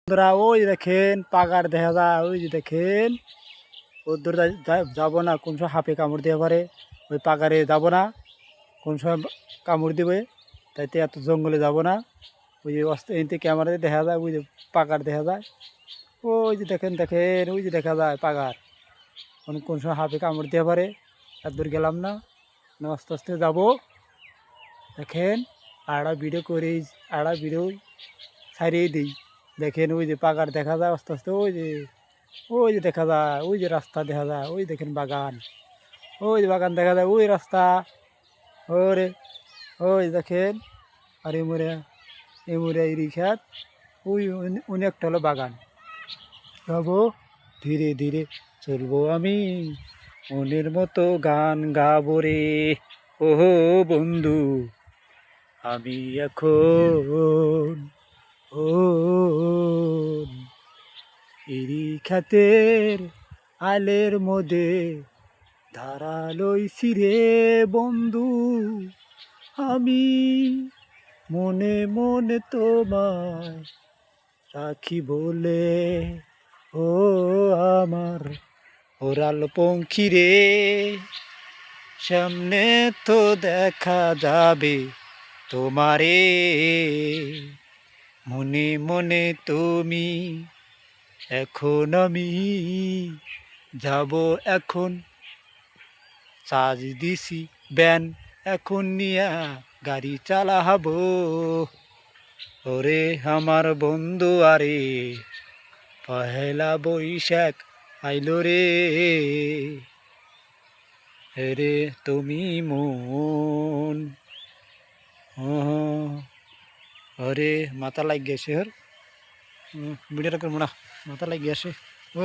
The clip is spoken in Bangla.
বন্ধুরা ওই দেখেন পাগার দেখা যায়, ওই যে দেখেন ওর যাবো না, কোন সময় হাঁপে কামড় দিয়ে পারে, ওই পাগারে যাবো না, কোন সময় কামড় দিবে, তাইতে এত জঙ্গলে যাব না। ওই যে এতে ক্যামেরাতে দেখা যায়, ওই যে পাগার দেখা যায়, ওই যে দেখেন দেখেন ওই যে দেখা যায় পাগার, কোন সময় হাঁপে কামড় দিয়ে পারে। এত দূর গেলাম না, আস্তে আস্তে যাবো। দেখেন আড়া ভিডিও করি, আড়া ভিডিও ছাড়িয়ে দিই। দেখেন ওই যে পাগার দেখা যায় আস্তে আস্তে, ওই যে দেখা যায়, ওই যে রাস্তা দেখা যায়, ওই দেখেন বাগান, ওই যে বাগান দেখা যায়, ওই রাস্তা, ওরে ওই দেখেন। আর এমুরে এই রিখাত ওই অনেকটা হলো বাগান। যাবো ধীরে ধীরে, চলবো আমি মনের মতো গান গাবো রে। ওহো বন্ধু, আমি এখন ও এরি খাতের আলের মধ্যে ধারালইছি রে বন্ধু, আমি মনে মনে তোমায় রাখি বলে। ও আমার ওরাল পঙ্খী রে, সামনে তো দেখা যাবে তোমারে, মনে মনে তুমি, এখন আমি যাব এখন, চার্জ দিছি ব্যান এখন নিয়া গাড়ি চালাবো। ওরে আমার বন্ধু আরে, পহেলা বৈশাখ আইলো রে, রে তুমি মন। ওরে মাথা লাগ গেছে, ভিডিওটা করবো না, মাথা লাগ গেছে। ও